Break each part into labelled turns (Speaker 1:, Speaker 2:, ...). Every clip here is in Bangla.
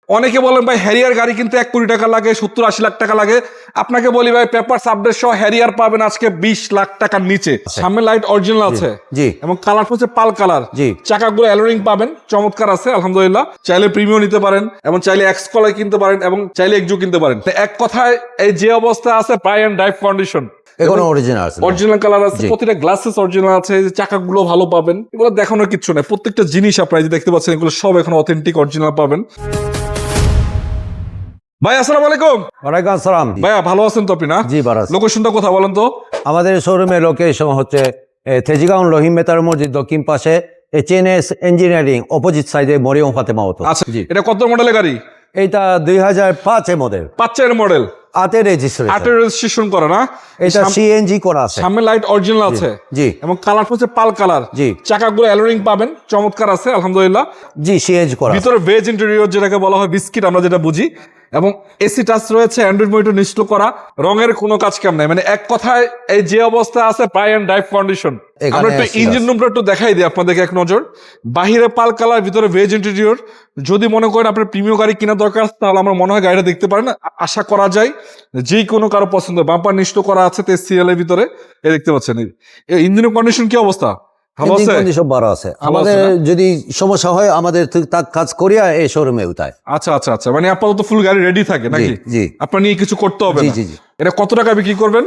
Speaker 1: অনেকে বলেন ভাই হ্যারিয়ার গাড়ি কিন্তু 1 কোটি টাকা লাগে, 70-80 লাখ টাকা লাগে। আপনাকে বলি ভাই পেপারস আপডেট সহ হ্যারিয়ার পাবেন আজকে 20 লাখ টাকার নিচে। সামনে লাইট অরিজিনাল আছে
Speaker 2: জি
Speaker 1: এবং কালার হচ্ছে পাল কালার।
Speaker 2: জি
Speaker 1: চাকাগুলো অ্যালোরিং পাবেন, চমৎকার আছে আলহামদুলিল্লাহ। চাইলে প্রিমিয়াম নিতে পারেন এবং চাইলে এক্স কলাই কিনতে পারেন এবং চাইলে এক্সজু কিনতে পারেন। এক কথায় এই যে অবস্থা আছে প্রায় এন্ড ড্রাইভ কন্ডিশন,
Speaker 2: এখনো অরিজিনাল আছে,
Speaker 1: অরিজিনাল কালার আছে, প্রতিটা গ্লাসেস অরিজিনাল আছে, এই যে চাকাগুলো ভালো পাবেন। এগুলো দেখানোর কিছু নাই, প্রত্যেকটা জিনিস আপনারা যে দেখতে পাচ্ছেন এগুলো সব এখন অথেন্টিক অরিজিনাল পাবেন। ভাই আসসালামু আলাইকুম।
Speaker 2: ওয়ালাইকুম আসসালাম।
Speaker 1: ভাইয়া ভালো আছেন তো আপনি? না
Speaker 2: জি ভালো আছি।
Speaker 1: লোকেশনটা কোথায় বলেন তো?
Speaker 2: আমাদের শোরুমের লোকেশন হচ্ছে তেজিগাঁও রহিম মেতার মসজিদ দক্ষিণ পাশে HNS ইঞ্জিনিয়ারিং অপোজিট সাইডে মরিয়ম ফাতেমা অটো।
Speaker 1: আচ্ছা
Speaker 2: জি,
Speaker 1: এটা কত মডেলের গাড়ি?
Speaker 2: এইটা 2005 এর মডেল,
Speaker 1: 5 মডেল,
Speaker 2: 8 রেজিস্ট্রেশন।
Speaker 1: 8 রেজিস্ট্রেশন করা না?
Speaker 2: এটা সিএনজি করা আছে,
Speaker 1: সামনে লাইট অরিজিনাল আছে
Speaker 2: জি
Speaker 1: এবং কালার হচ্ছে পাল কালার।
Speaker 2: জি
Speaker 1: চাকাগুলো অ্যালোরিং পাবেন, চমৎকার আছে আলহামদুলিল্লাহ।
Speaker 2: জি সিএনজি করা আছে।
Speaker 1: ভিতরে ভেজ ইন্টেরিয়র যেটাকে বলা হয় বিস্কিট আমরা যেটা বুঝি, এবং এসি টাচ রয়েছে, অ্যান্ড্রয়েড মনিটর ইনস্টল করা, রঙের কোনো কাজ কাম নাই। মানে এক কথায় এই যে অবস্থা আছে প্রায় এন্ড ড্রাইভ কন্ডিশন। আমরা একটু ইঞ্জিন রুমটা একটু দেখাই দিই আপনাদেরকে এক নজর। বাহিরে পাল কালার, ভিতরে ভেজ ইন্টেরিয়র। যদি মনে করেন আপনার প্রিমিয়াম গাড়ি কেনার দরকার তাহলে আমার মনে হয় গাড়িটা দেখতে পারেন, আশা করা যায় যে কোনো কারো পছন্দ। বাম্পার নিশ্চিত করা আছে সিরিয়াল এর ভিতরে, এই দেখতে পাচ্ছেন। এই ইঞ্জিনের কন্ডিশন কি অবস্থা? ভালো আছে,
Speaker 2: কন্ডিশন ভালো আছে। আমাদের যদি সমস্যা হয় আমাদের তার কাজ করিয়া এই শোরুমে উঠায়।
Speaker 1: আচ্ছা আচ্ছা আচ্ছা, মানে আপাতত ফুল গাড়ি রেডি থাকে নাকি?
Speaker 2: জি
Speaker 1: আপনার নিয়ে কিছু করতে হবে
Speaker 2: জি
Speaker 1: না।
Speaker 2: জি জি।
Speaker 1: এটা কত টাকা বিক্রি করবেন?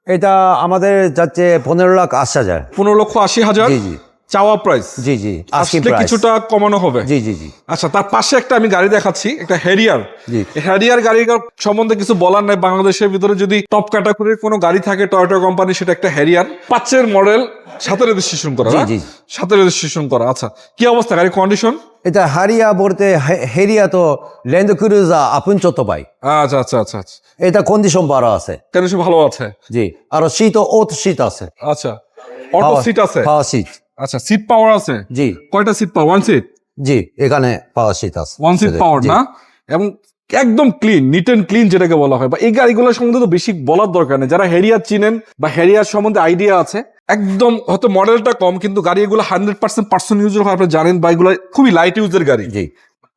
Speaker 2: এটা আমাদের যাচ্ছে 15,80,000।
Speaker 1: 15,80,000
Speaker 2: জি জি
Speaker 1: চাওয়া প্রাইস।
Speaker 2: জি জি আস্কিং
Speaker 1: আসলে
Speaker 2: প্রাইস।
Speaker 1: কিছুটা কমানো হবে।
Speaker 2: জি জি জি
Speaker 1: আচ্ছা, তার পাশে একটা আমি গাড়ি দেখাচ্ছি, একটা হ্যারিয়ার।
Speaker 2: জি
Speaker 1: হ্যারিয়ার গাড়ির সম্বন্ধে কিছু বলার নাই। বাংলাদেশের ভিতরে যদি টপ ক্যাটাগরির কোনো গাড়ি থাকে টয়োটা কোম্পানি, সেটা একটা হ্যারিয়ার। 5 মডেল, 7 রেজিস্ট্রেশন করা।
Speaker 2: জি জি
Speaker 1: 7 রেজিস্ট্রেশন করা। আচ্ছা, কি অবস্থা গাড়ির কন্ডিশন?
Speaker 2: এটা হারিয়া বলতে হেরিয়া তো ল্যান্ড ক্রুজার আপন চত পাই।
Speaker 1: আচ্ছা আচ্ছা আচ্ছা আচ্ছা,
Speaker 2: এটা কন্ডিশন ভালো আছে।
Speaker 1: কন্ডিশন ভালো আছে।
Speaker 2: জি, আর শীত ওত শীত আছে।
Speaker 1: আচ্ছা, অটো সিট আছে।
Speaker 2: পাওয়ার সিট।
Speaker 1: আচ্ছা, সিট পাওয়ার আছে।
Speaker 2: জি
Speaker 1: কয়টা সিট পাওয়ার? 1 সিট।
Speaker 2: জি, এখানে পাওয়ার সিট আছে।
Speaker 1: 1 সিট পাওয়ার না? এবং একদম ক্লিন, নিট এন্ড ক্লিন যেটাকে বলা হয়। বা এই গাড়িগুলোর সম্বন্ধে তো বেশি বলার দরকার নেই। যারা হ্যারিয়ার চিনেন বা হ্যারিয়ার সম্বন্ধে আইডিয়া আছে, একদম হয়তো মডেলটা কম কিন্তু গাড়ি এগুলো 100% পার্সন ইউজের হয়, আপনি জানেন। বা এগুলো খুবই লাইট ইউজের গাড়ি।
Speaker 2: জি,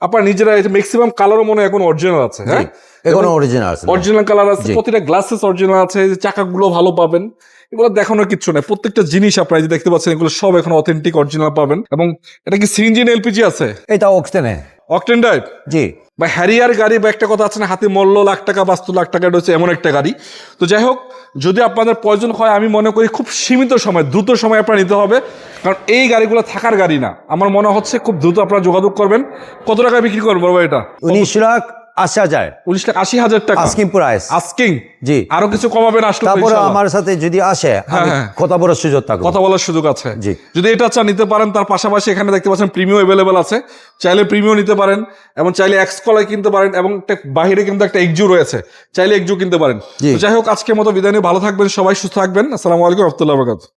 Speaker 1: আপনার নিজেরা ম্যাক্সিমাম কালারও মনে হয় এখন অরিজিনাল আছে। হ্যাঁ,
Speaker 2: এখনো অরিজিনাল আছে,
Speaker 1: অরিজিনাল কালার আছে, প্রতিটা গ্লাসেস অরিজিনাল আছে, এই যে চাকাগুলো ভালো পাবেন। এগুলো দেখানোর কিছু নাই, প্রত্যেকটা জিনিস আপনারা যে দেখতে পাচ্ছেন এগুলো সব এখন অথেন্টিক অরিজিনাল পাবেন। এবং এটা কি সিএনজি না এলপিজি আছে?
Speaker 2: এটা অক্টেনে।
Speaker 1: Octane drive.
Speaker 2: জি,
Speaker 1: বা হ্যারিয়ার গাড়ি বা একটা কথা আছে না, হাতে মূল্য লাখ টাকা 72 লাখ টাকা, এটা হচ্ছে এমন একটা গাড়ি। তো যাই হোক, যদি আপনাদের প্রয়োজন হয় আমি মনে করি খুব সীমিত সময়, দ্রুত সময় আপনারা নিতে হবে, কারণ এই গাড়িগুলো থাকার গাড়ি না। আমার মনে হচ্ছে খুব দ্রুত আপনারা যোগাযোগ করবেন। কত টাকা বিক্রি করবেন বড় ভাই এটা?
Speaker 2: 19,80,000
Speaker 1: 19,80,000 টাকা
Speaker 2: আস্কিং প্রাইস।
Speaker 1: আস্কিং।
Speaker 2: জি,
Speaker 1: আরো কিছু কমাবেন আসলে?
Speaker 2: তারপরে আমার সাথে যদি আসে আমি কথা বলার সুযোগ থাকবে।
Speaker 1: কথা বলার সুযোগ আছে।
Speaker 2: জি,
Speaker 1: যদি এটা চান নিতে পারেন। তার পাশাপাশি এখানে দেখতে পাচ্ছেন প্রিমিয়াম অ্যাভেলেবেল আছে, চাইলে প্রিমিয়াম নিতে পারেন এবং চাইলে এক্স কলাই কিনতে পারেন, এবং বাহিরে কিন্তু একটা এক্সজু রয়েছে, চাইলে এক্সজু কিনতে পারেন। যাই হোক, আজকের মতো বিদায় নিয়ে ভালো থাকবেন সবাই, সুস্থ থাকবেন। আসসালামু আলাইকুম ওয়া রাহমাতুল্লাহি ওয়া বারাকাতুহু।